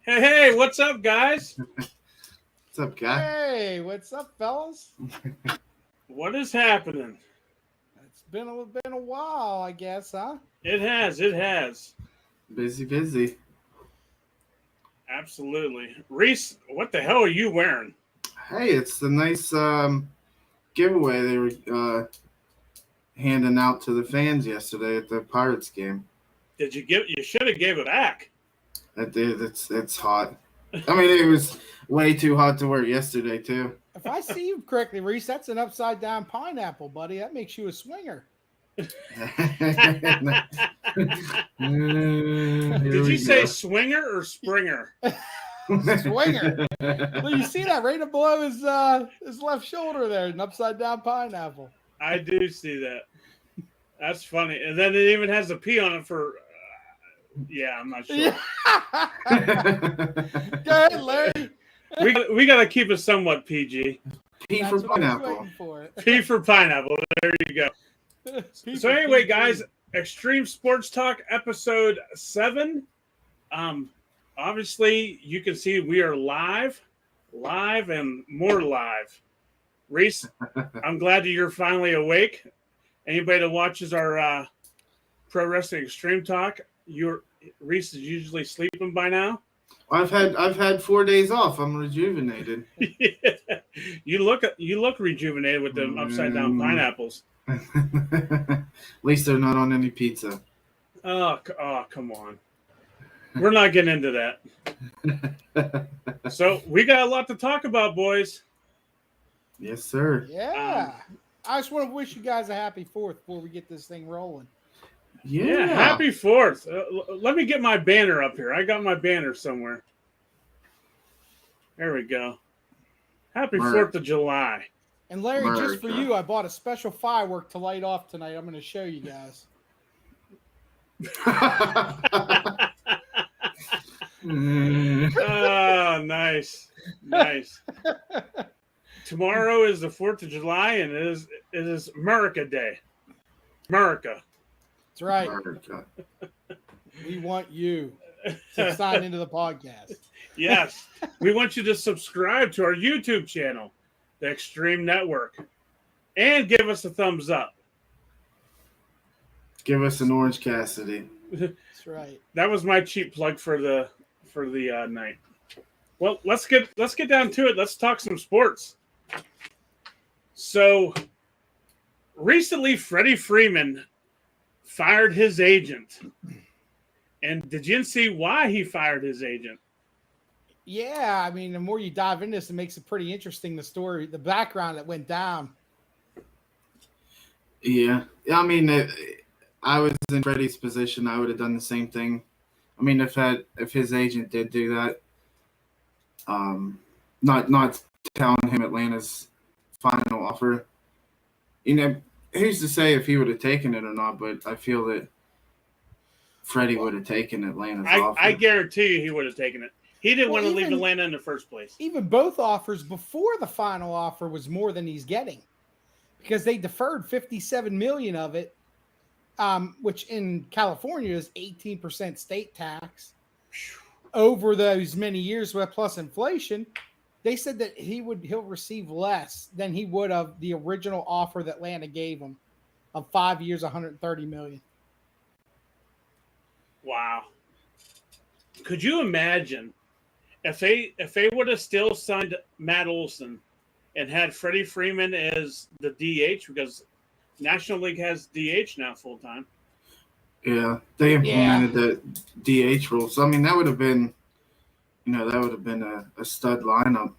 Hey, what's up, guys? What's up, guy? Hey, what's up, fellas? What is happening? It's been a while, I guess, huh? It has. Busy. Absolutely. Reese, what the hell are you wearing? Hey, it's the nice giveaway they were handing out to the fans yesterday at the Pirates game. You should have gave it back. It's hot. I mean, it was way too hot to wear yesterday too. If I see you correctly, Reese, that's an upside down pineapple, buddy. That makes you a swinger. Did you say swinger or Springer? Swinger. Well, you see that right below his left shoulder there, an upside down pineapple. I do see that. That's funny. And then it even has a P on it for... yeah, I'm not sure. Yeah. Go ahead, Larry. We got to keep it somewhat PG. P That's for what I was pineapple. waiting for. P for pineapple. There you go. P So for anyway, PG. guys, Extreme Sports Talk episode 7. Obviously, you can see we are live and more live. Reese, I'm glad that you're finally awake. Anybody that watches our Pro Wrestling Extreme Talk, Reese is usually sleeping by now. I've had 4 days off. I'm rejuvenated. You look rejuvenated with them upside down pineapples. At least they're not on any pizza. Oh, come on. We're not getting into that. So we got a lot to talk about, boys. Yes, sir. Yeah. I just want to wish you guys a happy 4th before we get this thing rolling. Yeah. Happy 4th. Let me get my banner up here. I got my banner somewhere. There we go. Happy 4th of July. And Larry, just for America. you, I bought a special firework to light off tonight. I'm going to show you guys. Oh, nice. Tomorrow is the 4th of July, and it is America Day. America. That's right. America. We want you to sign into the podcast. Yes. We want you to subscribe to our YouTube channel, the Extreme Network, and give us a thumbs up. Give us an Orange Cassidy. That's right. That was my cheap plug for the night. Well, let's get down to it. Let's talk some sports. So, recently, Freddie Freeman fired his agent. And did you see why he fired his agent? Yeah, I mean, the more you dive into this, it makes it pretty interesting, the story, the background that went down. Yeah. I mean, I was in Freddie's position, I would have done the same thing. I mean, if his agent did do that, not telling him Atlanta's final offer, who's to say if he would have taken it or not? But I feel that Freddie would have taken Atlanta's offer. I guarantee you he would have taken it. He didn't want to leave Atlanta in the first place. Even both offers before the final offer was more than he's getting, because they deferred $57 million of it, which in California is 18% state tax over those many years with plus inflation. They said that he'll receive less than he would of the original offer that Atlanta gave him of 5 years, $130 million. Wow. Could you imagine if they would have still signed Matt Olson and had Freddie Freeman as the DH, because National League has DH now full time? Yeah, they implemented the DH rule. So I mean, that would have been, a stud lineup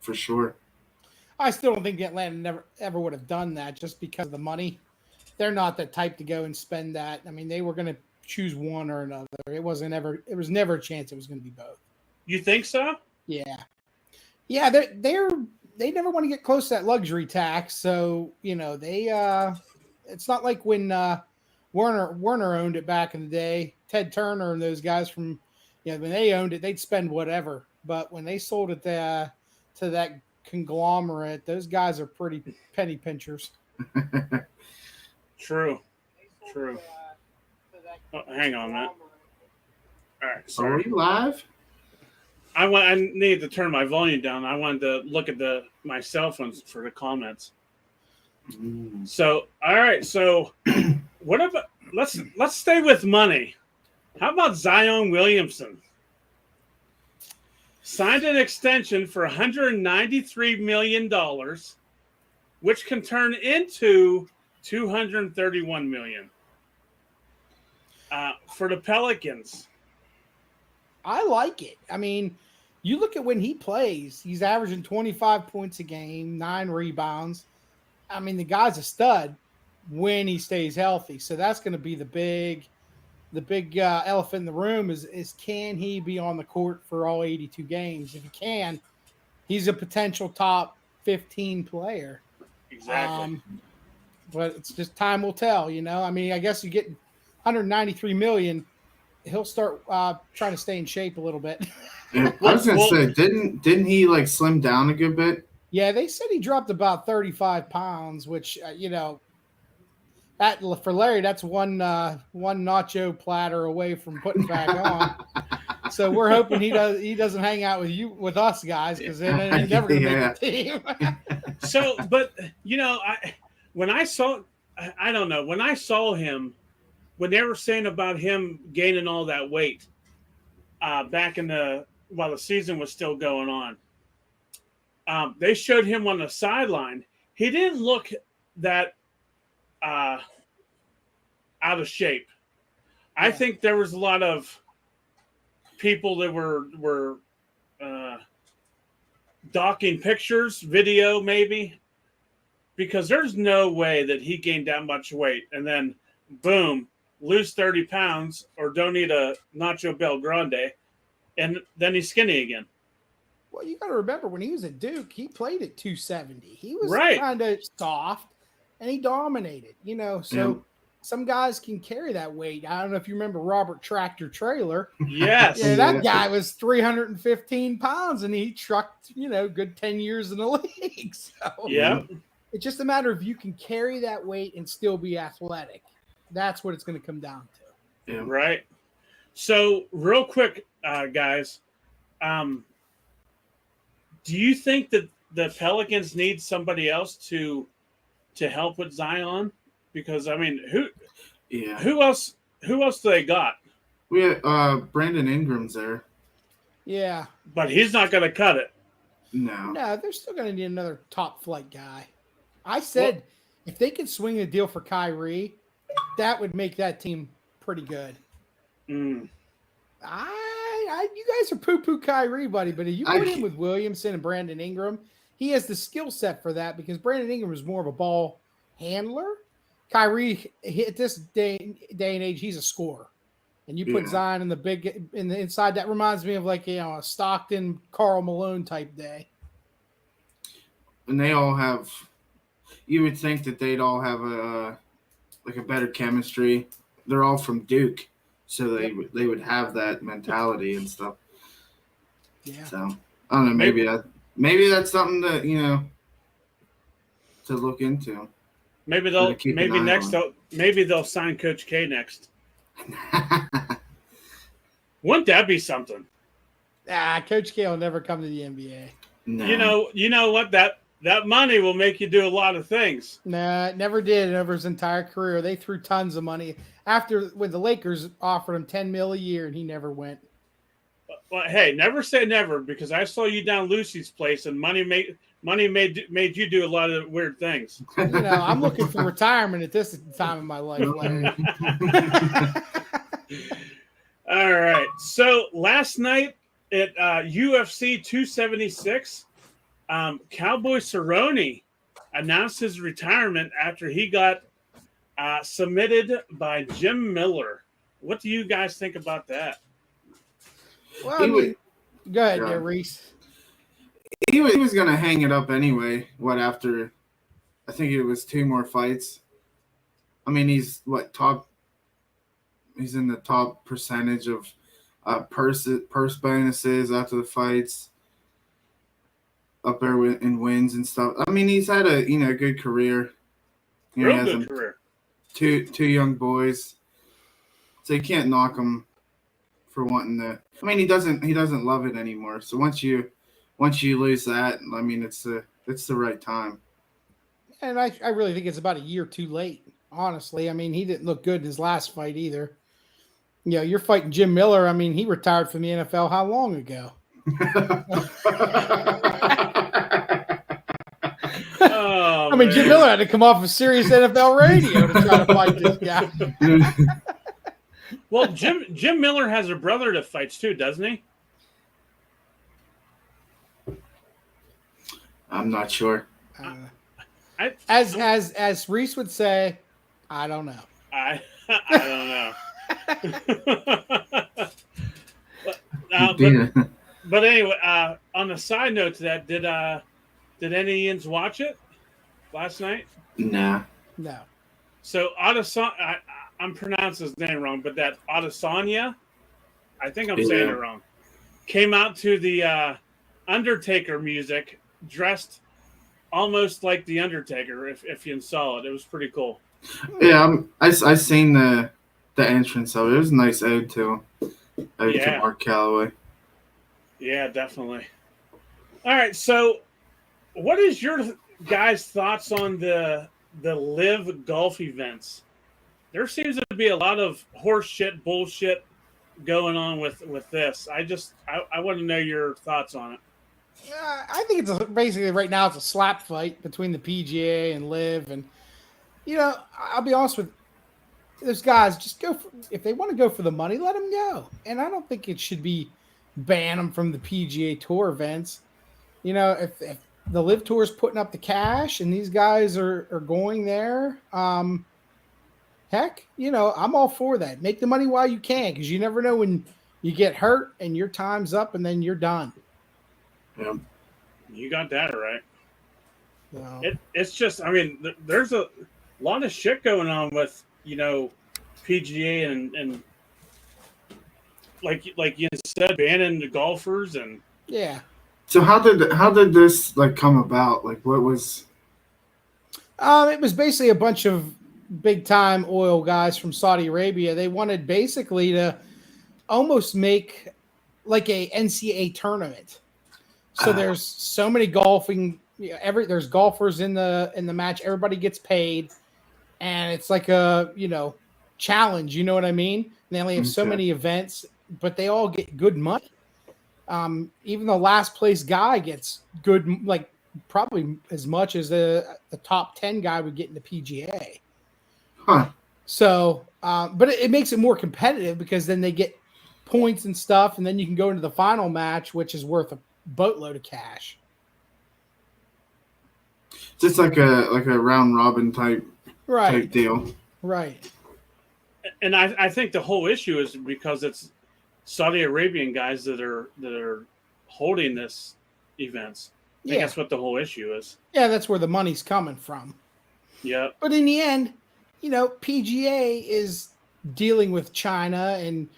for sure. I still don't think Atlanta ever would have done that just because of the money. they're not the type to go and spend that. I mean, they were going to choose one or another. It was never a chance it was going to be both. You think so? Yeah. Yeah, they never want to get close to that luxury tax. So, they it's not like when Werner owned it back in the day, Ted Turner and those guys from when they owned it, they'd spend whatever. But when they sold it to that conglomerate, those guys are pretty penny pinchers. True. Oh, hang on, Matt. All right, sorry. Are we live? I need to turn my volume down. I wanted to look at my cell phones for the comments. So, all right. So, what about let's stay with money. How about Zion Williamson? Signed an extension for $193 million, which can turn into $231 million for the Pelicans. I like it. I mean, you look at when he plays, he's averaging 25 points a game, 9 rebounds. I mean, the guy's a stud when he stays healthy. So that's going to be the big elephant in the room is can he be on the court for all 82 games? If he can, he's a potential top 15 player. Exactly. But it's just time will tell, I mean, I guess you get 193 million. He'll start trying to stay in shape a little bit. Yeah, I was gonna say, didn't he like slim down a good bit? Yeah, they said he dropped about 35 pounds, which that for Larry, that's one nacho platter away from putting back on. So we're hoping he doesn't hang out with us guys, because then he's never gonna make the team. So, but when I saw him, when they were saying about him gaining all that weight back while the season was still going on, they showed him on the sideline. He didn't look that out of shape. I think there was a lot of people that were docking pictures, video maybe, because there's no way that he gained that much weight and then boom, lose 30 pounds or don't eat a Nacho Bel Grande, and then he's skinny again. Well, you got to remember, when he was at Duke, he played at 270. He was right. kind of soft, and he dominated, So some guys can carry that weight. I don't know if you remember Robert Tractor Trailer. Yes. Yeah, that guy was 315 pounds, and he trucked, good 10 years in the league. So yeah, it's just a matter of you can carry that weight and still be athletic. That's what it's going to come down to. Yeah. Right. So real quick, guys, do you think that the Pelicans need somebody else to help with Zion? Because I mean, who else do they got? We have Brandon Ingram's there. Yeah. But he's not going to cut it. No, they're still going to need another top flight guy. I said if they could swing a deal for Kyrie, that would make that team pretty good. Mm. You guys are poo-poo Kyrie, buddy, but if you put him with Williamson and Brandon Ingram, he has the skill set for that, because Brandon Ingram is more of a ball handler. Kyrie, at this day and age, he's a scorer. And you put Zion in the inside, that reminds me of like a Stockton, Karl Malone type day. And they all have. You would think that they'd all have a better chemistry. They're all from Duke, so they would have that mentality and stuff. Yeah. So I don't know. Maybe that's something that to look into. Maybe they'll sign Coach K next. Wouldn't that be something? Coach K will never come to the NBA. No. You know what? That money will make you do a lot of things. Nah, never did over his entire career. They threw tons of money when the Lakers offered him $10 million a year, and he never went. Well, hey, never say never, because I saw you down Lucy's place, and money made you do a lot of weird things. I'm looking for retirement at this time in my life, Larry. All right. So last night at UFC 276, Cowboy Cerrone announced his retirement after he got submitted by Jim Miller. What do you guys think about that? Well, I mean, go ahead, Yeah. Reese. He was going to hang it up anyway. After, I think it was 2 more fights. I mean, he's in the top percentage of purse bonuses after the fights, up there in wins and stuff. I mean, he's had a good career. Real good career. Two young boys, so you can't knock him for wanting to. I mean, he doesn't love it anymore. So once you lose that, I mean, it's the right time. And I really think it's about a year too late. Honestly, I mean, he didn't look good in his last fight either. You know, you're fighting Jim Miller. I mean, he retired from the NFL how long ago? Oh, I mean, Jim Miller had to come off of Sirius NFL radio to try to fight this guy. Well, Jim Miller has a brother that fights too, doesn't he? I'm not sure. As Reese would say, I don't know. I don't know. But anyway, on a side note to that, did any Ians watch it last night? Nah. No. So I'm pronouncing his name wrong, but that Adesanya, I think I'm saying it wrong, came out to the Undertaker music, dressed almost like the Undertaker. If you saw it, it was pretty cool. Yeah, I seen the entrance of it. It was a nice ode to Mark Calloway. Yeah, definitely. All right, so what is your guys' thoughts on the live golf events? There seems to be a lot of horse shit bullshit going on with this. I want to know your thoughts on it. I think it's basically right now it's a slap fight between the PGA and live, and I'll be honest with those guys. Just go if they want to go for the money, let them go. And I don't think it should be ban them from the PGA Tour events. If the Live Tour is putting up the cash and these guys are going there, heck, I'm all for that. Make the money while you can, because you never know when you get hurt and your time's up and then you're done. Yeah, you got that right. No. It's just, I mean, there's a lot of shit going on with PGA and like you said, banning the golfers and yeah. So how did this come about? What was? It was basically a bunch of big time oil guys from Saudi Arabia. They wanted basically to almost make like a NCAA tournament. So there's so many golfing. There's golfers in the match. Everybody gets paid, and it's like a challenge. You know what I mean? And they only have so many events, but they all get good money. Even the last place guy gets good, probably as much as the top 10 guy would get in the PGA. Huh. So, but it makes it more competitive because then they get points and stuff, and then you can go into the final match, which is worth a boatload of cash. Just like a round robin type deal. Right. And I think the whole issue is because it's Saudi Arabian guys that are holding this events. I think that's what the whole issue is. Yeah, that's where the money's coming from. Yeah. But in the end, PGA is dealing with China and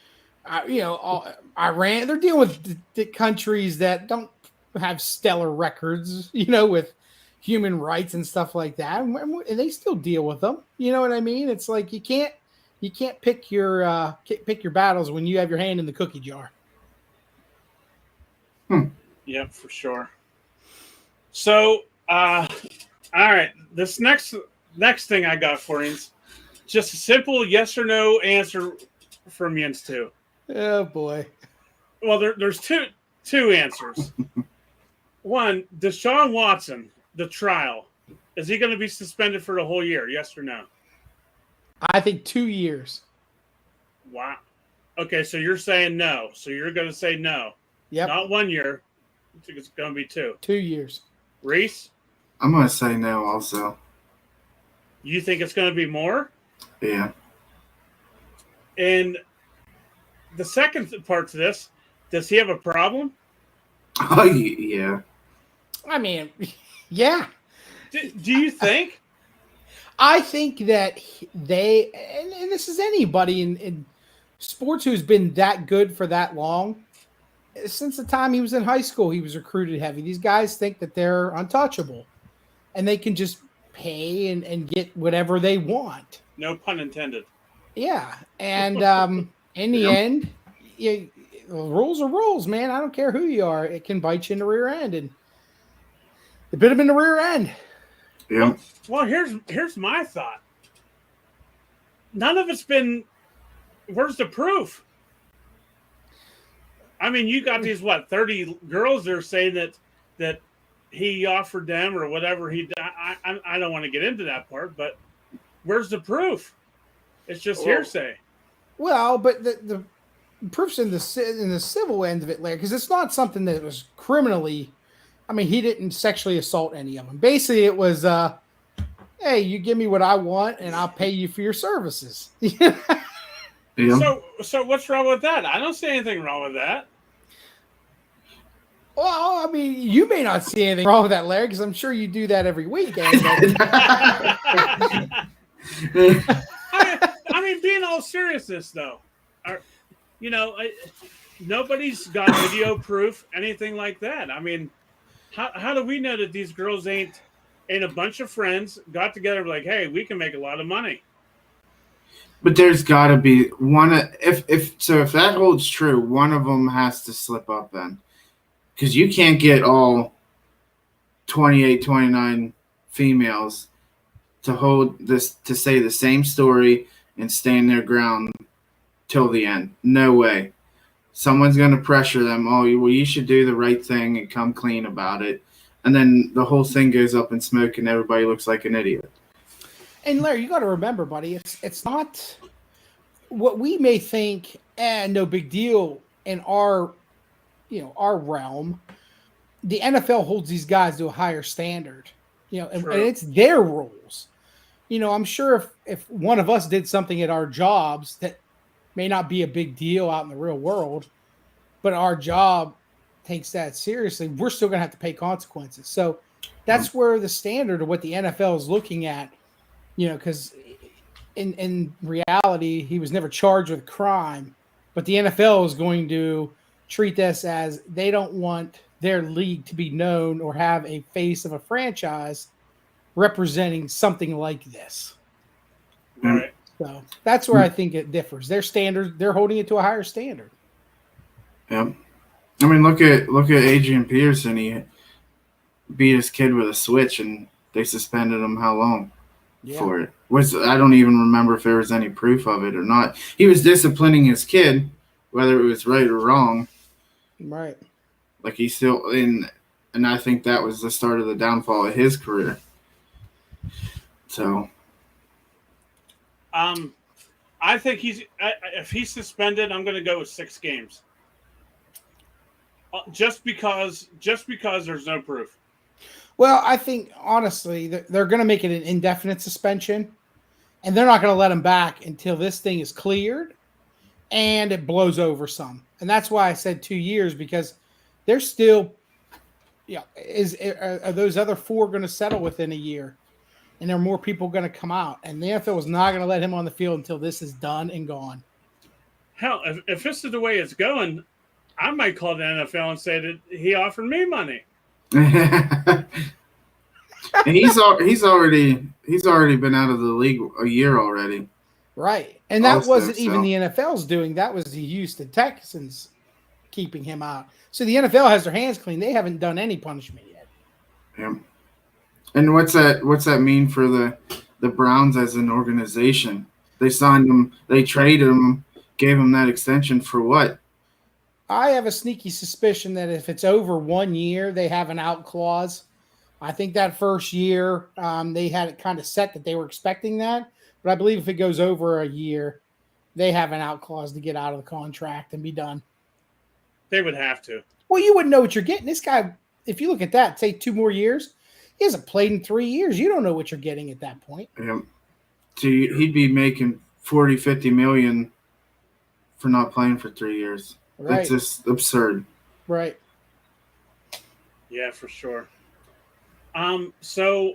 Iran. They're dealing with the countries that don't have stellar records, with human rights and stuff like that, and they still deal with them. You know what I mean? It's like you can't pick your battles when you have your hand in the cookie jar. Yep, for sure. So, all right, this next thing I got for you is just a simple yes or no answer from Jens too. Oh boy. Well, there's two answers. One, Deshaun Watson, the trial, is he going to be suspended for the whole year? Yes or no? I think 2 years. Wow. Okay, so you're saying no. So you're going to say no. Yep. Not 1 year. I think it's going to be 2. 2 years. Reese? I'm going to say no also. You think it's going to be more? Yeah. And the second part to this, does he have a problem? Oh, yeah. I mean, yeah. Do you think? I think that they, and this is anybody in sports who's been that good for that long. Since the time he was in high school, he was recruited heavy. These guys think that they're untouchable and they can just pay and get whatever they want. No pun intended. Yeah. And in the end, rules are rules, man. I don't care who you are. It can bite you in the rear end. And it bit him in the rear end. Yeah. Well, here's my thought. None of it's been. Where's the proof? I mean, you got these 30 girls that are saying that he offered them or whatever he. I don't want to get into that part, but where's the proof? It's just hearsay. Well, but the proof's in the civil end of it, Larry, because it's not something that was criminally. I mean, he didn't sexually assault any of them. Basically, it was, hey, you give me what I want, and I'll pay you for your services. Yeah. So what's wrong with that? I don't see anything wrong with that. Well, I mean, you may not see anything wrong with that, Larry, because I'm sure you do that every weekend. I mean, being all seriousness, though, nobody's got video proof, anything like that. I mean, how do we know that these girls ain't a bunch of friends got together like, hey, we can make a lot of money? But there's got to be one. If that holds true, one of them has to slip up then, because you can't get all 28, 29 females to say the same story and stand their ground till the end. No way. Someone's going to pressure them. Oh, well, you should do the right thing and come clean about it. And then the whole thing goes up in smoke and everybody looks like an idiot. And Larry, you got to remember, buddy, it's not what we may think, no big deal in our realm. The NFL holds these guys to a higher standard, and it's their rules. I'm sure if one of us did something at our jobs that may not be a big deal out in the real world, but our job takes that seriously, we're still going to have to pay consequences. So that's where the standard of what the NFL is looking at, because in reality, he was never charged with a crime, but the NFL is going to treat this as they don't want their league to be known or have a face of a franchise representing something like this. Right. So that's where I think it differs. Their standard, they're holding it to a higher standard. Yeah. I mean, look at Adrian Peterson. He beat his kid with a switch, and they suspended him how long for it? I don't even remember if there was any proof of it or not. He was disciplining his kid, whether it was right or wrong. Right. Like he's still in, and I think that was the start of the downfall of his career. So, I think if he's suspended, I'm going to go with 6 games. Just because there's no proof. Well, I think honestly they're going to make it an indefinite suspension, and they're not going to let him back until this thing is cleared and it blows over some. And that's why I said 2 years, because they're still, are those other 4 going to settle within a year? And there are more people going to come out. And the NFL is not going to let him on the field until this is done and gone. Hell, if this is the way it's going, I might call the NFL and say that he offered me money. And he's already been out of the league a year already. Right. And that wasn't even the NFL's doing. That was the Houston Texans keeping him out. So the NFL has their hands clean. They haven't done any punishment yet. Yeah. And what's that mean for the Browns as an organization? They signed him, they traded him, gave him that extension for what? I have a sneaky suspicion that if it's over 1 year, they have an out clause. I think that first year they had it kind of set that they were expecting that. But I believe if it goes over a year, they have an out clause to get out of the contract and be done. They would have to. Well, you wouldn't know what you're getting. This guy, if you look at that, say 2 more years, he hasn't played in 3 years. You don't know what you're getting at that point. Yeah. he'd be making 40, 50 million for not playing for 3 years. Right. It's just absurd. Right. Yeah, for sure. So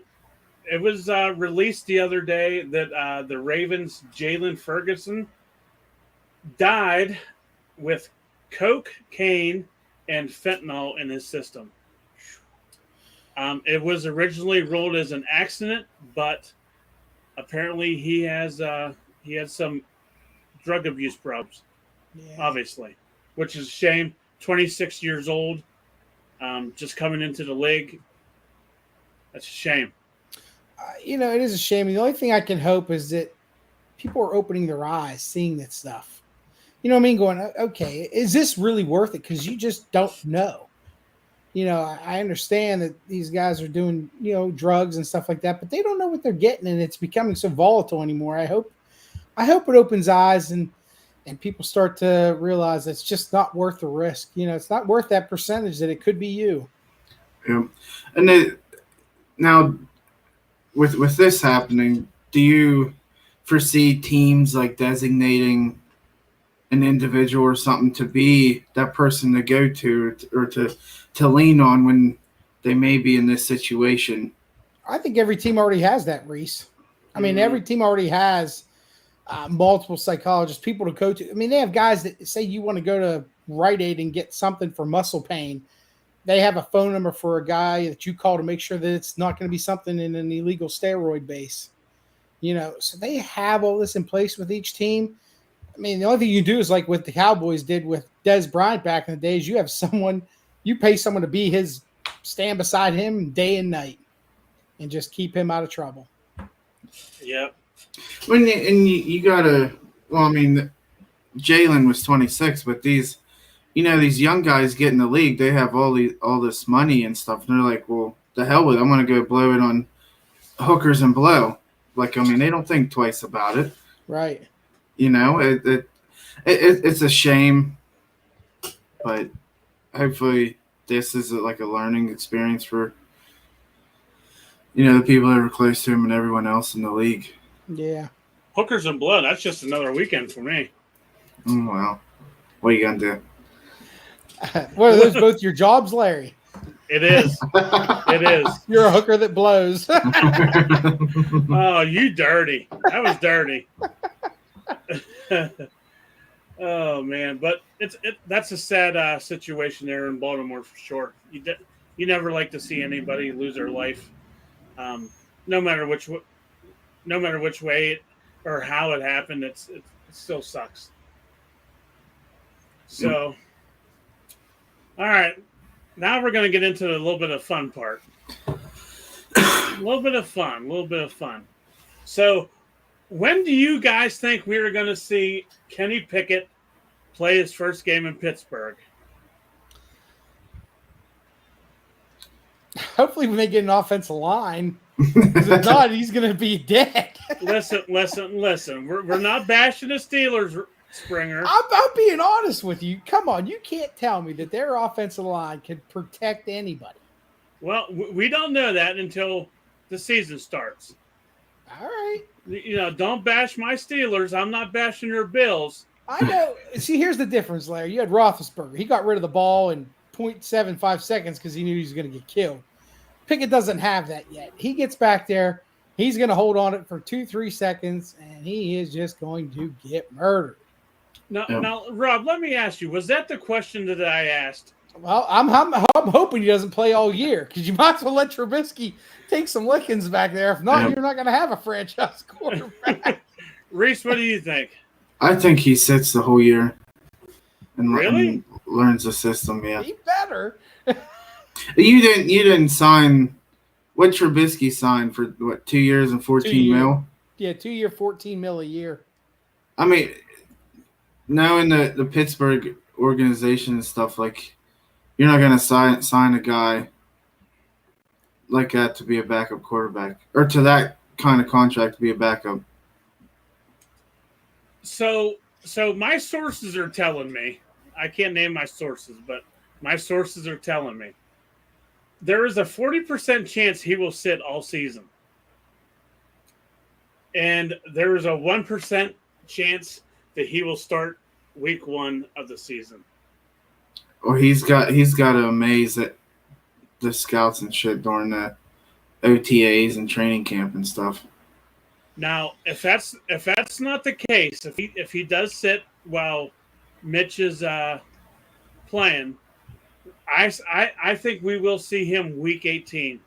it was released the other day that the Ravens' Jalen Ferguson died with cocaine and fentanyl in his system. It was originally ruled as an accident, but apparently he had some drug abuse problems, obviously, which is a shame. 26 years old, just coming into the league. That's a shame. It is a shame. The only thing I can hope is that people are opening their eyes, seeing that stuff. You know what I mean? Going, okay, is this really worth it? Because you just don't know. I understand that these guys are doing, drugs and stuff like that, but they don't know what they're getting, and it's becoming so volatile anymore. I hope it opens eyes and people start to realize it's just not worth the risk. It's not worth that percentage that it could be you. Yeah. And now with this happening, do you foresee teams like designating an individual or something to be that person to go to or to lean on when they may be in this situation? I think every team already has that, Reese. I mean, every team already has multiple psychologists, people to go to. I mean, they have guys that say you want to go to Rite Aid and get something for muscle pain. They have a phone number for a guy that you call to make sure that it's not going to be something in an illegal steroid base. So they have all this in place with each team. I mean, the only thing you do is like what the Cowboys did with Des Bryant back in the days. You have you pay someone to be stand beside him day and night and just keep him out of trouble. Yep. You gotta, well, I mean, Jalen was 26, but these young guys get in the league, they have all this money and stuff, and they're like, well, the hell with it, I'm gonna go blow it on hookers and blow. Like, I mean, they don't think twice about it. Right. It's a shame, but hopefully this is like a learning experience for the people that are close to him and everyone else in the league. Yeah. Hookers and blood, that's just another weekend for me. Well, what are you gonna do? What are those both your jobs, Larry? It is. It is. You're a hooker that blows. Oh, you dirty. That was dirty. Oh man, but that's a sad situation there in Baltimore for sure. You never like to see anybody lose their life, no matter which way or how it happened. It still sucks. So, all right, now we're going to get into a little bit of fun part. A little bit of fun. So, when do you guys think we are going to see Kenny Pickett play his first game in Pittsburgh? Hopefully when they get an offensive line. Because if not, he's going to be dead. Listen. We're not bashing the Steelers, Springer. I'm being honest with you. Come on. You can't tell me that their offensive line can protect anybody. Well, we don't know that until the season starts. All right. Don't bash my Steelers. I'm not bashing your Bills. I know. See, here's the difference, Larry. You had Roethlisberger. He got rid of the ball in 0.75 seconds because he knew he was going to get killed. Pickett doesn't have that yet. He gets back there. He's going to hold on it for 2-3 seconds, and he is just going to get murdered. Now, Rob, let me ask you, was that the question that I asked? Well, I'm hoping he doesn't play all year because you might as well let Trubisky take some lickings back there. If not, you're not going to have a franchise quarterback. Reese, what do you think? I think he sits the whole year and really learns the system. Yeah, he better. You didn't sign what Trubisky signed for 2 years and 14 mil? Yeah, 2 year, 14 mil a year. I mean, knowing the Pittsburgh organization and stuff, like, you're not going to sign a guy like that to be a backup quarterback or to that kind of contract to be a backup. So my sources are telling me, I can't name my sources, but my sources are telling me there is a 40% chance he will sit all season. and there is a 1% chance that he will start week 1 of the season. Or he's got to amaze at the scouts and shit during the OTAs and training camp and stuff. Now, if that's not the case, if he does sit while Mitch is playing, I think we will see him week 18.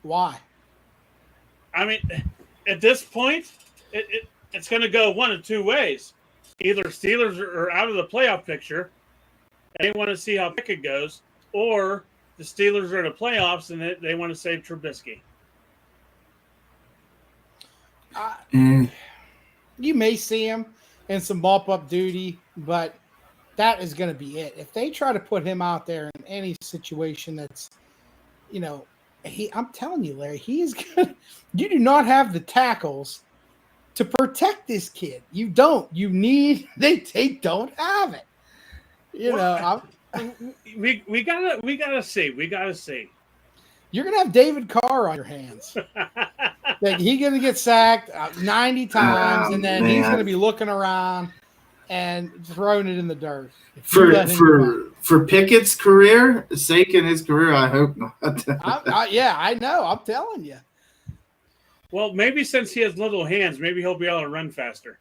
Why? I mean, at this point, it's going to go one of two ways. Either Steelers are out of the playoff picture, and they want to see how Pickett goes, or the Steelers are in the playoffs and they want to save Trubisky. You may see him in some mop-up duty, but that is going to be it. If they try to put him out there in any situation that's, I'm telling you, Larry, he is good. You do not have the tackles to protect this kid. You don't. You need. They don't have it. We gotta see. We gotta see. You're gonna have David Carr on your hands. Like he's gonna get sacked 90 times, and then he's gonna be looking around and throwing it in the dirt. For Pickett's career, sake in his career, I hope not. I know. I'm telling you. Well, maybe since he has little hands, maybe he'll be able to run faster.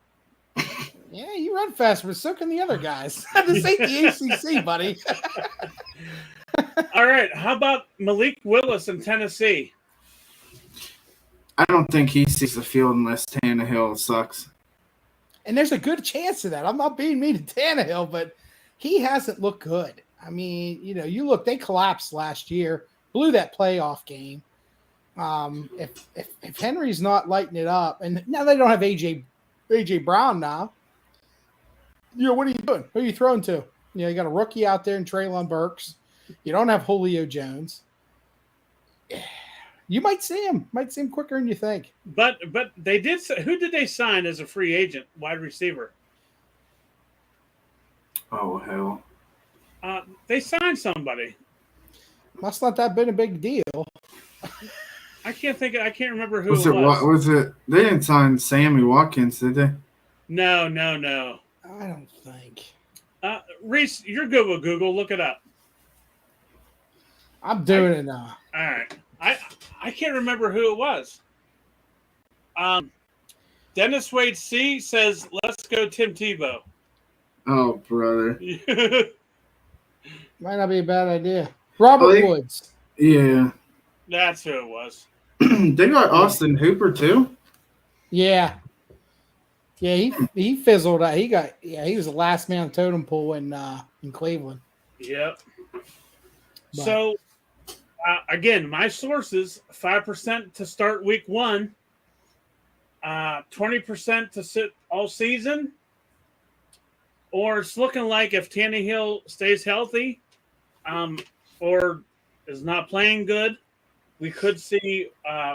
Yeah, you run faster, but so can the other guys. This ain't the ACC, buddy. All right. How about Malik Willis in Tennessee? I don't think he sees the field unless Tannehill sucks. And there's a good chance of that. I'm not being mean to Tannehill, but he hasn't looked good. I mean, you look, they collapsed last year, blew that playoff game. If Henry's not lighting it up, and now they don't have AJ Brown now. What are you doing? Who are you throwing to? You got a rookie out there in Treylon Burks. You don't have Julio Jones. You might see him. Might see him quicker than you think. But they did. Who did they sign as a free agent wide receiver? Oh hell! They signed somebody. Must not that been a big deal. I can't remember who was it was. Was it? They didn't sign Sammy Watkins, did they? No. I don't think. Reese, you're good with Google. Look it up. I'm doing it now. All right. I can't remember who it was. Dennis Wade C says, "Let's go, Tim Tebow." Oh, brother. Might not be a bad idea. Robert Woods. Yeah. That's who it was. They got Austin Hooper too. Yeah. Yeah, he fizzled out. He was the last man on the totem pole in Cleveland. Yep. So again, my sources: 5% to start week 1, 20% to sit all season, or it's looking like if Tannehill stays healthy, or is not playing good, we could see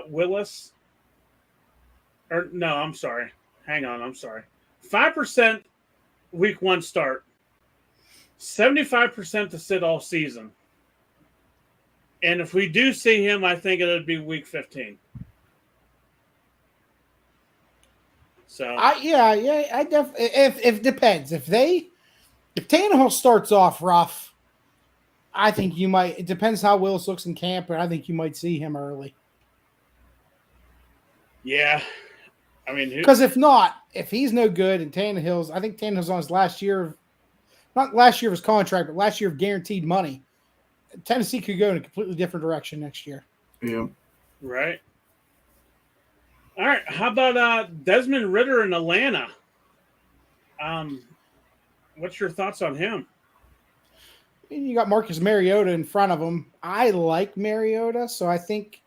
Willis. Or no, I'm sorry. Hang on, I'm sorry. 5% week 1 start, 75% to sit all season. And if we do see him, I think it would be week 15. So I definitely. If depends. If Tannehill starts off rough, I think you might. It depends how Willis looks in camp, but I think you might see him early. Yeah, I mean, because if he's no good, and I think Tannehill's on his last year, not last year of his contract, but last year of guaranteed money. Tennessee could go in a completely different direction next year. Yeah. Right. All right. How about Desmond Ridder in Atlanta? What's your thoughts on him? You got Marcus Mariota in front of him. I like Mariota, so I think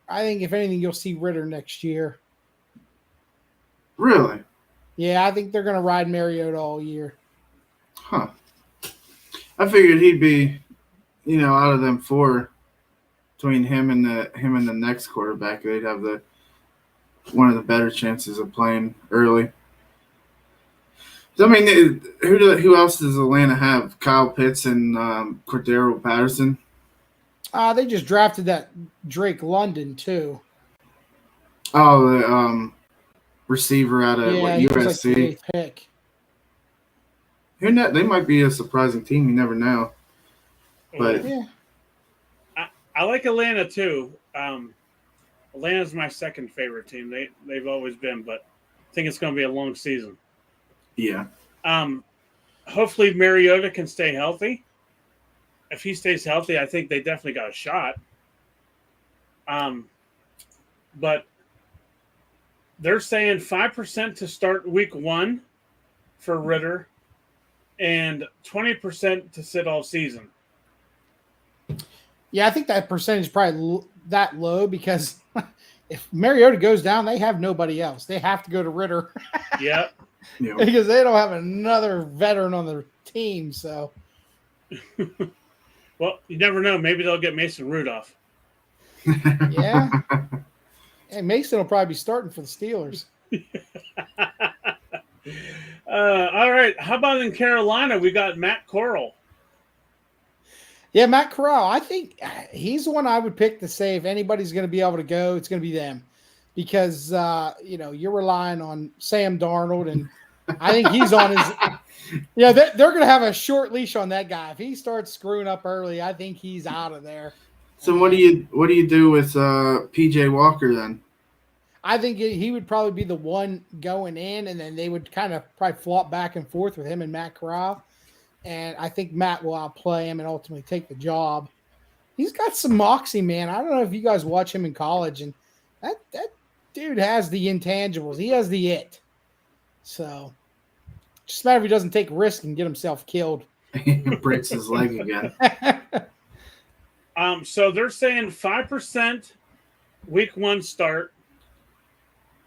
if anything, you'll see Ridder next year. Really? Yeah, I think they're going to ride Mariota all year. Huh. I figured he'd be, out of them 4, between him and the next quarterback, they'd have one of the better chances of playing early. I mean, who else does Atlanta have? Kyle Pitts and Cordero Patterson. They just drafted that Drake London too. Oh, the receiver out of Yeah, he was like the USC. 8th pick. They might be a surprising team. You never know. But Yeah. I like Atlanta too. Atlanta's my second favorite team. They've always been, but I think it's going to be a long season. yeah, Hopefully Mariota can stay healthy. If he stays healthy, I think they definitely got a shot. But they're saying 5% to start week 1 for Ritter and 20% to sit all season. Yeah, I think that percentage is probably that low because if Mariota goes down, they have nobody else. They have to go to Ritter. Yep. yeah. Because they don't have another veteran on their team. So, Well, you never know. Maybe they'll get Mason Rudolph. yeah. And Mason will probably be starting for the Steelers. All right. How about in Carolina? We got Matt Corral. Yeah, Matt Corral. I think he's the one I would pick to say if anybody's going to be able to go, it's going to be them. Because, you're relying on Sam Darnold, and I think he's on his – yeah, they're going to have a short leash on that guy. If he starts screwing up early, I think he's out of there. So what do you do with PJ Walker then? I think he would probably be the one going in, and then they would kind of probably flop back and forth with him and Matt Corral. And I think Matt will outplay him and ultimately take the job. He's got some moxie, man. I don't know if you guys watch him in college, and that dude has the intangibles. He has the it. So just matter if he doesn't take risk and get himself killed. Breaks his leg again. So they're saying 5% week 1 start.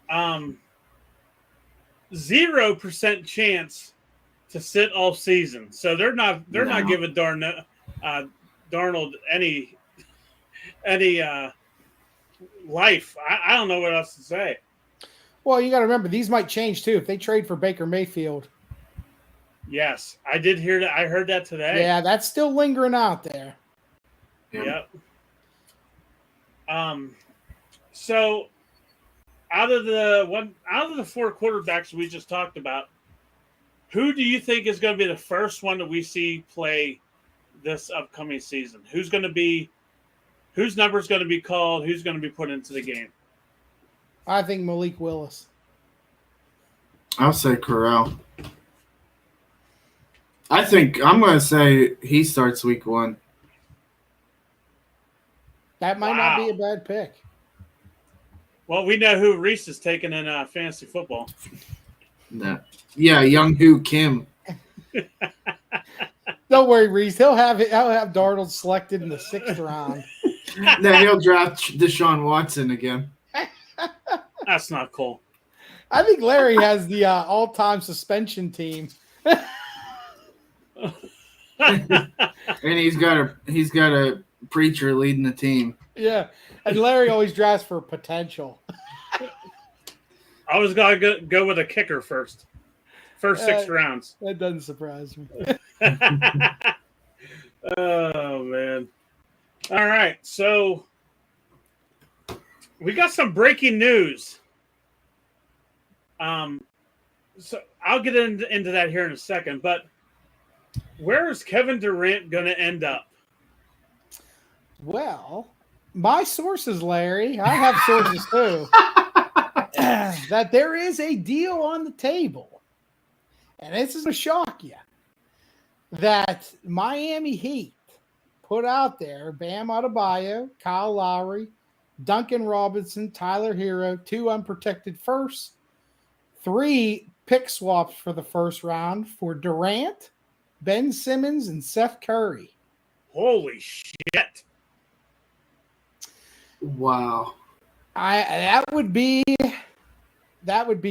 0% chance to sit all season. So they're not giving Darnold any life. I don't know what else to say. Well, you got to remember, these might change too if they trade for Baker Mayfield. Yes, I did hear that. I heard that today. Yeah, that's still lingering out there. Yep. So out of the 4 quarterbacks we just talked about, who do you think is going to be the first one that we see play this upcoming season? Whose number is going to be called? Who's going to be put into the game? I think Malik Willis. I'll say Corral. I think I'm going to say he starts week 1. That might not be a bad pick. Well, we know who Reese is taking in fantasy football. Yeah, Young Hoo Kim. Don't worry, Reese. He'll have Darnold selected in the 6th round. Then he'll draft Deshaun Watson again. That's not cool. I think Larry has the all-time suspension team. And he's got a preacher leading the team. Yeah, and Larry always drafts for potential. I was going to go with a kicker first 6 rounds. That doesn't surprise me. Oh, man. All right, so we got some breaking news. So I'll get into that here in a second, but where is Kevin Durant going to end up? Well, my sources, Larry, I have sources too, that there is a deal on the table, and this is going to shock you, that Miami Heat put out there Bam Adebayo, Kyle Lowry, Duncan Robinson, Tyler Hero, 2 unprotected firsts, 3 pick swaps for the first round for Durant, Ben Simmons, and Seth Curry. Holy shit. Wow. That would be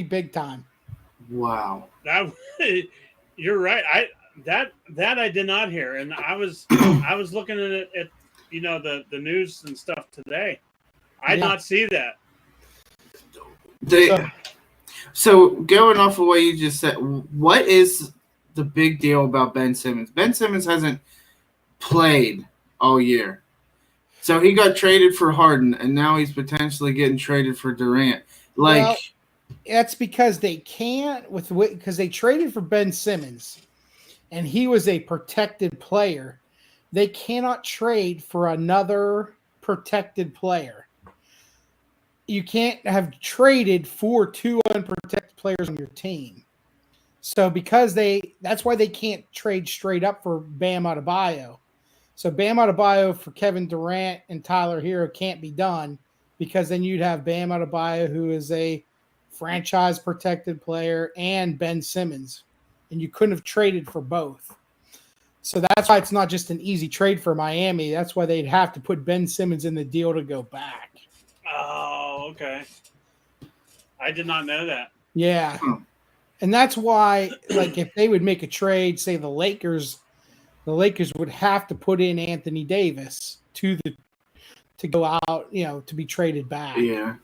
big time. Wow. You're right. That I did not hear, and I was looking at the news and stuff today. I did not see that. So going off of what you just said, what is the big deal about Ben Simmons? Ben Simmons hasn't played all year. So he got traded for Harden, and now he's potentially getting traded for Durant. Like, Well, that's because they can't because they traded for Ben Simmons, and he was a protected player. They cannot trade for another protected player. You can't have traded for two unprotected players on your team. So that's why they can't trade straight up for Bam Adebayo. So Bam Adebayo for Kevin Durant and Tyler Hero can't be done because then you'd have Bam Adebayo, who is a franchise protected player, and Ben Simmons, and you couldn't have traded for both. So that's why it's not just an easy trade for Miami. That's why they'd have to put Ben Simmons in the deal to go back. Oh, okay. I did not know that. Yeah. And that's why, like, if they would make a trade, say the Lakers would have to put in Anthony Davis to go out, to be traded back. yeah.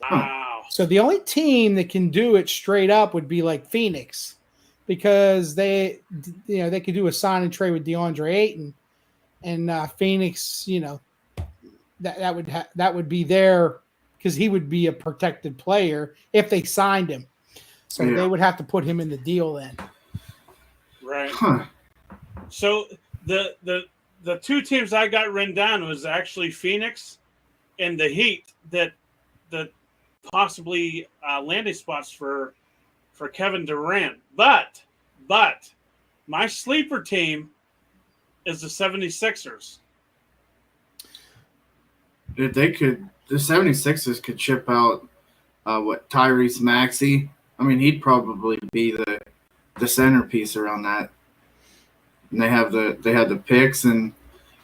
Wow. So the only team that can do it straight up would be like Phoenix, because they could do a sign and trade with DeAndre Ayton, and Phoenix, that would be there because he would be a protected player if they signed him. So they would have to put him in the deal then. Right. Huh. So the two teams I got written down was actually Phoenix and the Heat that possibly landing spots for Kevin Durant. But my sleeper team is the 76ers. If they could, the 76ers could ship out Tyrese Maxey. I mean, he'd probably be the centerpiece around that. And they have the picks, and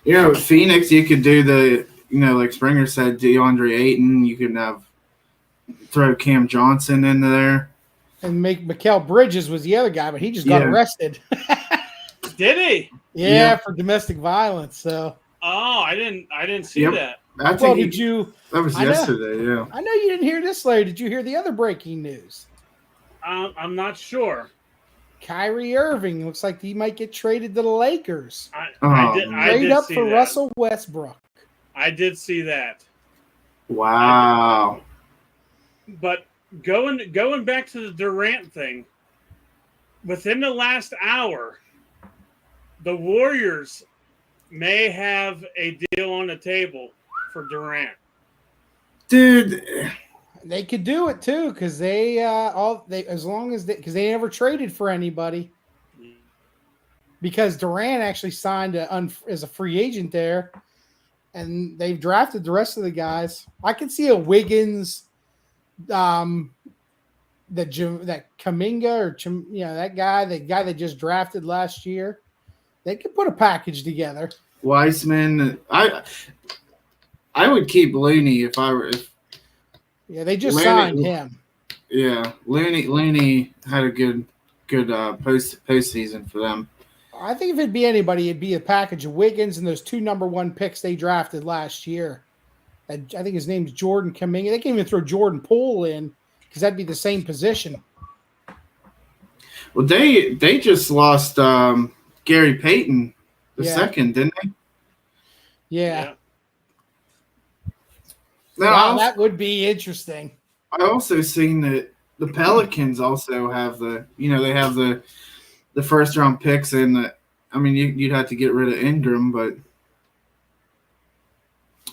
Phoenix, you could do like Springer said, DeAndre Ayton. You could throw Cam Johnson into there. And Mikal Bridges was the other guy, but he just got arrested. Did he? Yeah, for domestic violence. So. Oh, I didn't see that. I think that was yesterday. Yeah. I know you didn't hear this, Larry. Did you hear the other breaking news? I'm not sure. Kyrie Irving looks like he might get traded to the Lakers. I Trade did up see for that. Russell Westbrook. I did see that. Wow. But going back to the Durant thing, within the last hour, the Warriors may have a deal on the table for Durant. Dude, they could do it too because they never traded for anybody. Because Durant actually signed as a free agent there, and they've drafted the rest of the guys. I could see a Wiggins, that Kuminga or that guy, the guy they just drafted last year. They could put a package together. Wiseman, I would keep Looney if I were. They just signed him. Yeah, Looney had a good postseason for them. I think if it'd be anybody, it'd be a package of Wiggins and those 2 number 1 picks they drafted last year. I think his name's Jordan Kuminga. They can't even throw Jordan Poole in because that'd be the same position. Well, they just lost Gary Payton the second, didn't they? Yeah. Now, that would be interesting. I also seen that the Pelicans also have they have the first round picks, and you'd have to get rid of Ingram, but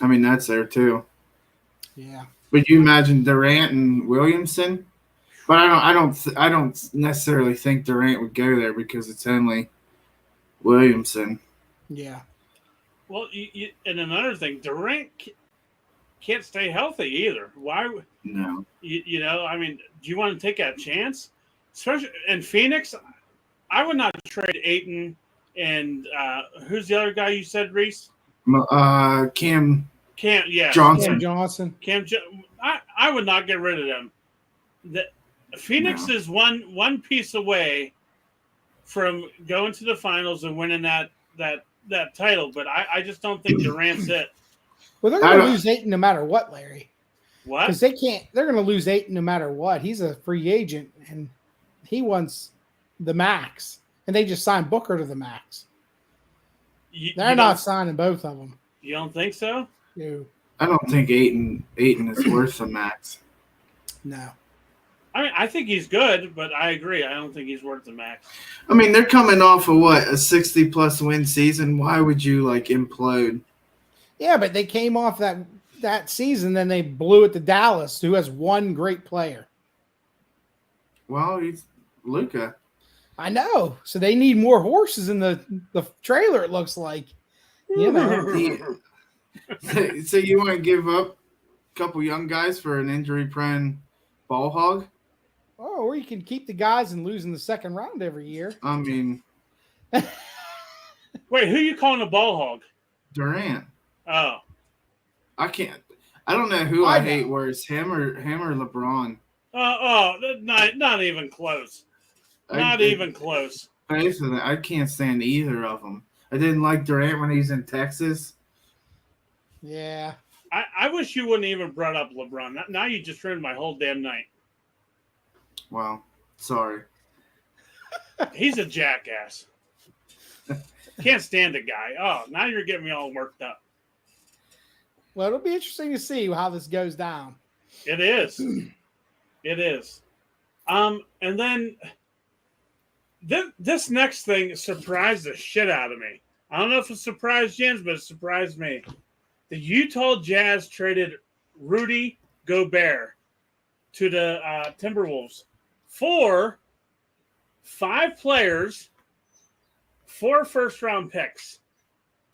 that's there too. Yeah. But you imagine Durant and Williamson, but I don't necessarily think Durant would go there because it's only Williamson. Yeah. Well, and another thing, Durant can't stay healthy either. Why? No. Do you want to take that chance? Especially in Phoenix, I would not trade Ayton and who's the other guy you said, Reese? Cam. Yeah. Johnson. I would not get rid of them. Phoenix is one piece away from going to the finals and winning that title, but I just don't think Durant's it. Well, they're going to lose Ayton no matter what, Larry. What? Because they're going to lose Ayton no matter what. He's a free agent, and he wants the max. And they just signed Booker to the max. They're not signing both of them. You don't think so? No. I don't think Aiton is worth the max. No. I mean, I think he's good, but I agree. I don't think he's worth the max. I mean, they're coming off of what, a 60-plus win season. Why would you like implode? Yeah, but they came off that season, then they blew it to Dallas, who has one great player. Well, he's Luka. I know. So they need more horses in the trailer, it looks like. You know. So you want to give up a couple young guys for an injury-prone ball hog? Oh, or you can keep the guys and lose in the second round every year. I mean, Wait, who you calling a ball hog? Durant. Oh, I can't. I don't know who I hate worse, him or LeBron. Not even close. Not even close. Basically, I can't stand either of them. I didn't like Durant when he's in Texas. Yeah. I wish you wouldn't even brought up LeBron. Now you just ruined my whole damn night. Well, sorry. He's a jackass. Can't stand the guy. Oh, now you're getting me all worked up. Well, it'll be interesting to see how this goes down. It is. It is. And then this next thing surprised the shit out of me. I don't know if it surprised Jens, but it surprised me. The Utah Jazz traded Rudy Gobert to the Timberwolves for 5 players, 4 first-round picks.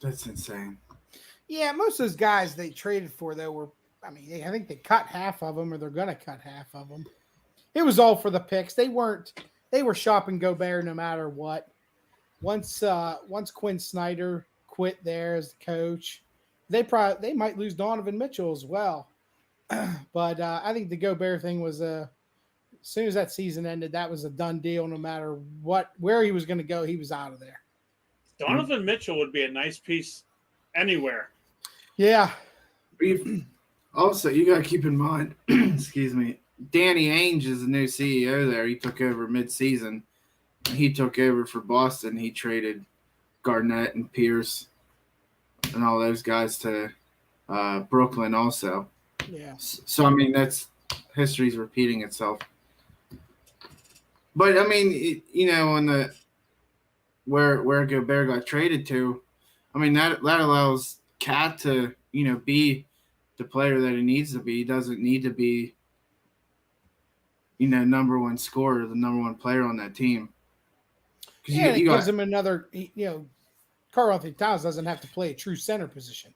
That's insane. Yeah, most of those guys they traded for, though, were, I think they cut half of them, or they're going to cut half of them. It was all for the picks. They were shopping Gobert no matter what. Once Quinn Snyder quit there as the coach, they might lose Donovan Mitchell as well. But I think the Gobert thing was as soon as that season ended, that was a done deal. No matter where he was going to go, he was out of there. Donovan Mitchell would be a nice piece anywhere. Yeah. Also, you got to keep in mind, excuse me, Danny Ainge is the new CEO there. He took over mid-season. He took over for Boston. He traded Garnett and Pierce and all those guys to Brooklyn also. Yeah. So, I mean, that's history's repeating itself. But, I mean, on the where Gobert got traded to, I mean, that allows Cat to, be the player that he needs to be. He doesn't need to be, number one scorer, the number one player on that team. Yeah, it gives him another, Karl Anthony Towns doesn't have to play a true center position.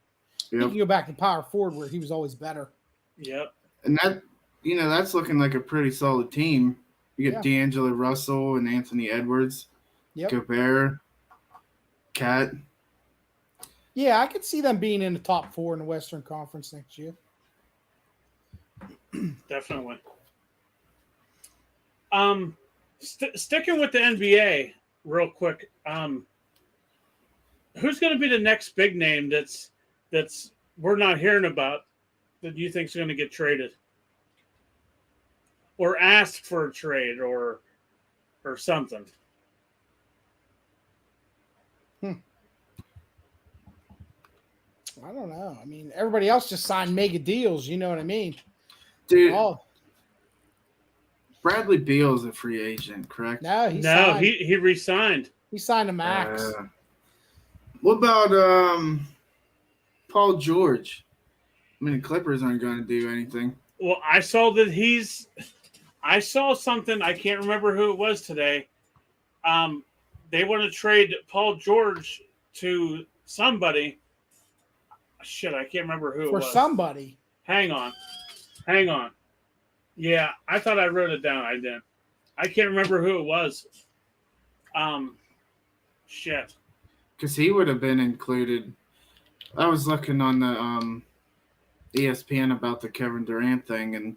Yep. He can go back to power forward where he was always better. Yep. And that, that's looking like a pretty solid team. You get D'Angelo Russell and Anthony Edwards, Gobert, Cat. Yeah, I could see them being in the top 4 in the Western Conference next year. Definitely. Sticking with the NBA real quick. Who's going to be the next big name that's we're not hearing about that you think is going to get traded or asked for a trade or something? I don't know. I mean, everybody else just signed mega deals. You know what I mean? Dude, Bradley Beal's a free agent, correct? No, he re-signed. He signed a max. What about Paul George? I mean, the Clippers aren't going to do anything. Well, I saw something. I can't remember who it was today. They want to trade Paul George to somebody. Shit, I can't remember who it was. For somebody. Hang on. Yeah, I thought I wrote it down. I didn't. I can't remember who it was. Shit. Because he would have been included. I was looking on the ESPN about the Kevin Durant thing, and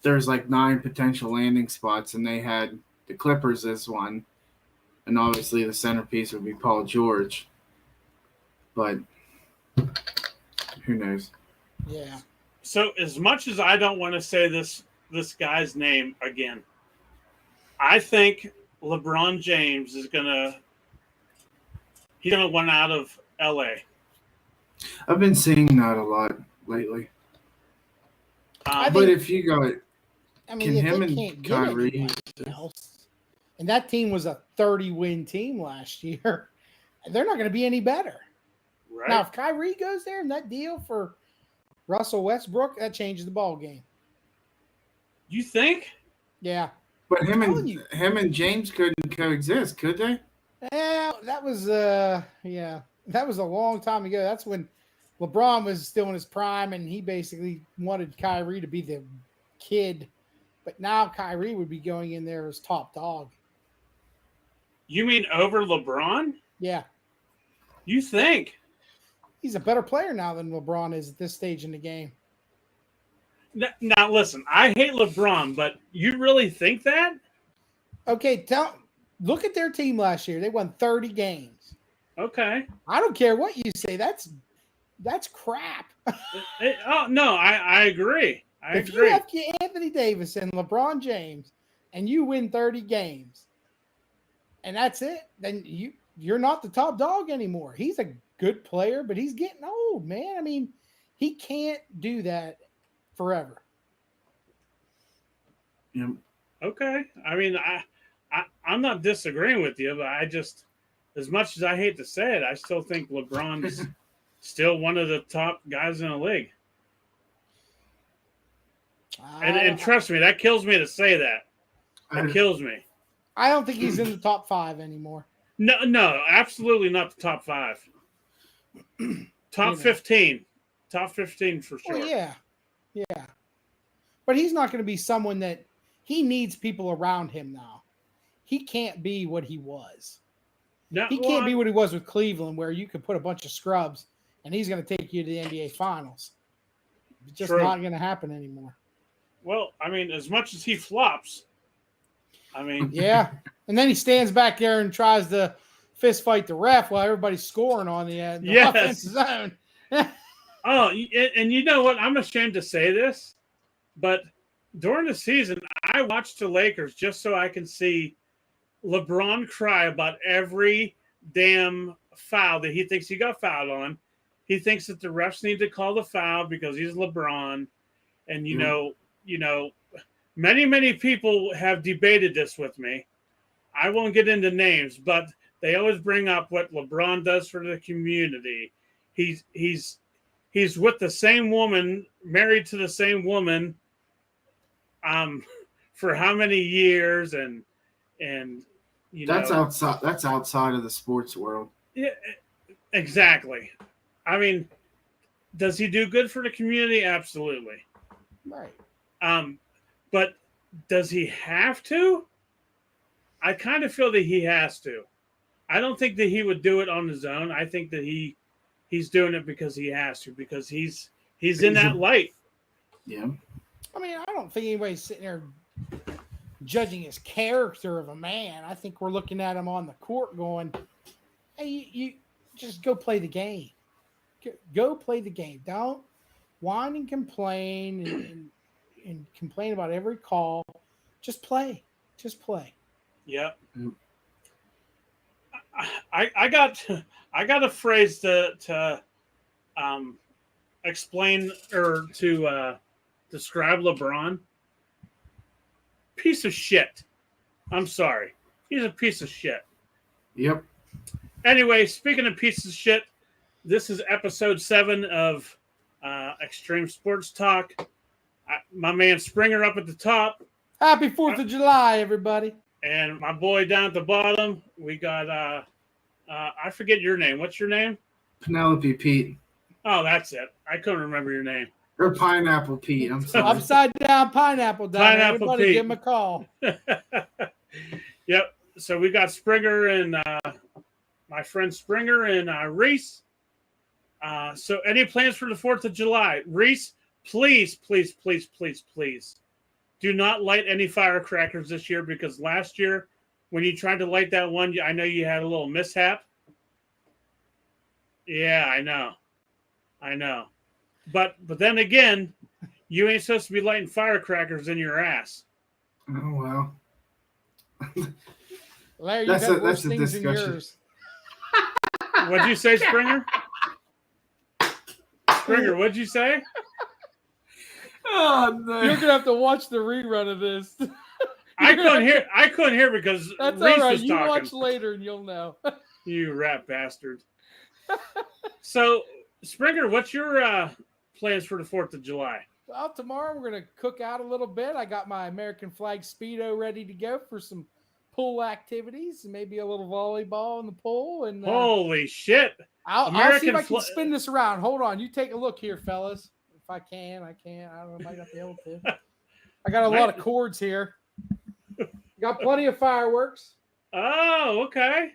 there's like 9 potential landing spots, and they had the Clippers as one. And obviously the centerpiece would be Paul George. But who knows? Yeah. So as much as I don't want to say this guy's name again, I think LeBron James is gonna want out of LA. I've been seeing that a lot lately. But if you got, I mean, can if him they and can't get Kyrie, anybody else, and that team was a 30-win team last year, they're not going to be any better. Right. Now, if Kyrie goes there and that deal for Russell Westbrook, that changes the ball game. You think? Yeah. But him and James couldn't coexist, could they? Yeah, that was that was a long time ago. That's when LeBron was still in his prime, and he basically wanted Kyrie to be the kid. But now Kyrie would be going in there as top dog. You mean over LeBron? Yeah. You think? He's a better player now than LeBron is at this stage in the game. Now listen, I hate LeBron, but you really think that? Okay, look at their team last year. They won 30 games. Okay. I don't care what you say. That's crap. Oh no, I agree. If you have Anthony Davis and LeBron James and you win 30 games and that's it, then you're not the top dog anymore. He's a good player, but he's getting old, man. I mean, he can't do that forever. Yeah. Okay. I mean, I'm not disagreeing with you, but I just, as much as I hate to say it, I still think LeBron's still one of the top guys in the league. And trust me, that kills me to say that. It kills me. I don't think he's in the top 5 anymore. No, absolutely not the top 5. Top 15. Top 15 for sure. Well, yeah. But he's not going to be someone that he needs people around him now. He can't be what he was. No, he can't be what he was with Cleveland, where you could put a bunch of scrubs and he's going to take you to the NBA Finals. It's just not going to happen anymore. Well, I mean, as much as he flops, I mean. Yeah. And then he stands back there and tries to fist fight the ref while everybody's scoring on the offensive zone. Oh, and you know what? I'm ashamed to say this, but during the season, I watched the Lakers just so I can see LeBron cry about every damn foul that he thinks he got fouled on. He thinks that the refs need to call the foul because he's LeBron. And, you know, many people have debated this with me. I won't get into names, but they always bring up what LeBron does for the community. He's with the same woman, married to the same woman, for how many years, and you know, that's outside of the sports world. Yeah, exactly. I mean, does he do good for the community? Absolutely. Right. But does he have to? I kind of feel that he has to. I don't think that he would do it on his own. I think that he's doing it because he has to, because he's in that light. Yeah. I mean, I don't think anybody's sitting there judging his character of a man. I think we're looking at him on the court going, hey, you just go play the game. Go play the game. Don't whine and complain and complain about every call. Just play. Just play. Yep. I got a phrase to explain or to describe LeBron. Piece of shit. I'm sorry. He's a piece of shit. Yep. Anyway, speaking of pieces of shit, this is episode 7 of Extreme Sports Talk. My man Springer up at the top. Happy 4th of July, everybody. And my boy down at the bottom, we got, I forget your name. What's your name? Penelope Pete. Oh, that's it. I couldn't remember your name. Or Pineapple Pete. I'm sorry. Upside down pineapple. Pineapple everybody Pete. Give him a call. Yep. So we got Springer and my friend Springer and Reese. So any plans for the 4th of July? Reese, please do not light any firecrackers this year, because last year when you tried to light that one, I know you had a little mishap. Yeah, I know. But then again, you ain't supposed to be lighting firecrackers in your ass. Oh, well. Larry, you got worse things than yours. What'd you say, Springer? Springer, what'd you say? Oh no! You're gonna have to watch the rerun of this. I couldn't hear because That's Reese all right. was You talking. watch later and you'll know. You rat bastard. So, Springer, what's your plans for the 4th of July? Well, tomorrow we're gonna cook out a little bit. I got my American flag Speedo ready to go for some pool activities, maybe a little volleyball in the pool. And Holy shit! I'll see if I can spin this around. Hold on, you take a look here, fellas. If I can, I can't. I don't know. I might not be able to. I got a lot of cords here. Got plenty of fireworks. Oh, okay.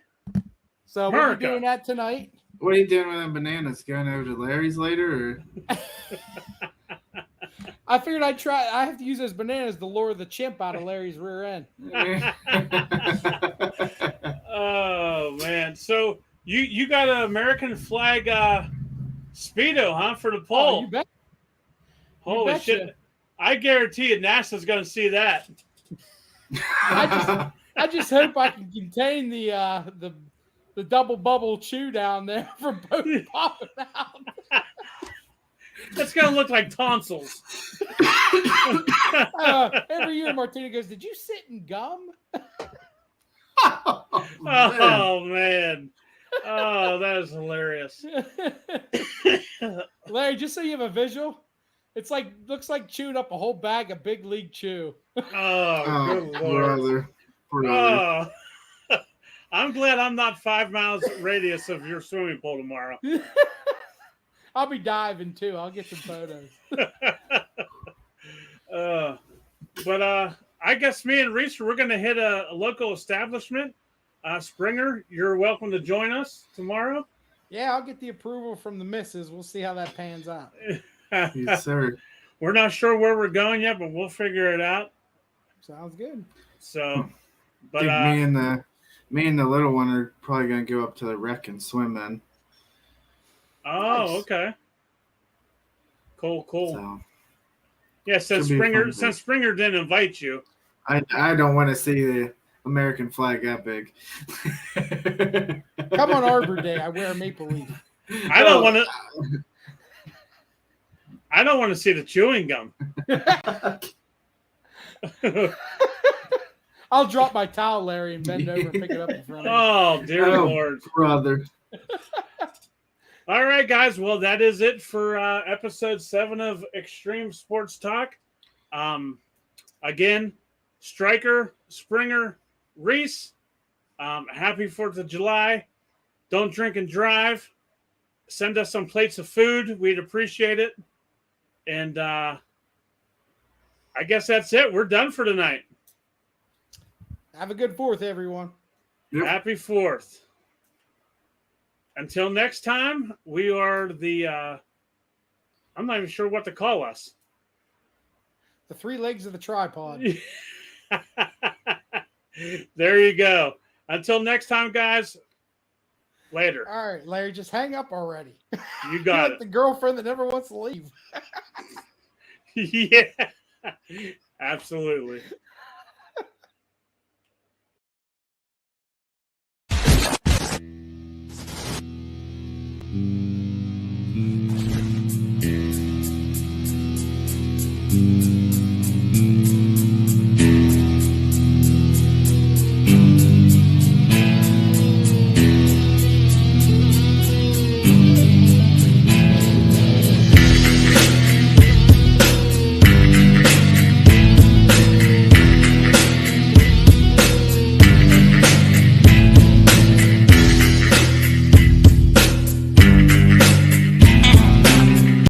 So we'll be doing that tonight. What are you doing with them bananas? Going over to Larry's later, or? I figured I'd try. I have to use those bananas to lure the chimp out of Larry's rear end. Oh man! So you got an American flag Speedo, huh, for the poll? Oh, you bet. Holy shit! I guarantee you, NASA's going to see that. I just hope I can contain the double bubble chew down there from both popping out. That's going to look like tonsils. Every year, Martina goes, "Did you sit in gum?" Oh man! Oh, that is hilarious. Larry, just so you have a visual, it's like looks like chewing up a whole bag of Big League Chew. Oh, good Lord. Brother. Oh. I'm glad I'm not 5 miles radius of your swimming pool tomorrow. I'll be diving too. I'll get some photos. But I guess me and Reese, we're going to hit a local establishment. Springer, you're welcome to join us tomorrow. Yeah, I'll get the approval from the missus. We'll see how that pans out. Yes, sir. We're not sure where we're going yet, but we'll figure it out. Sounds good. So, but me and the little one are probably gonna go up to the wreck and swim then. Oh, Nice. okay. Cool. So, Yeah, since Springer didn't invite you, I don't want to see the American flag that big. Come on Arbor Day, I wear a maple leaf. I don't want to see the chewing gum. I'll drop my towel, Larry, and bend over and pick it up in front of me. Oh, dear Lord. Brother. All right, guys. Well, that is it for episode 7 of Extreme Sports Talk. Again, Stryker, Springer, Reese, happy 4th of July. Don't drink and drive. Send us some plates of food. We'd appreciate it. And I guess that's it. We're done for tonight. Have a good 4th, everyone. Yep. Happy 4th. Until next time, we are the I'm not even sure what to call us. The 3 legs of the tripod. There you go. Until next time, guys. Later. All right, Larry, just hang up already. You got You're it. like the girlfriend that never wants to leave. Yeah. Absolutely.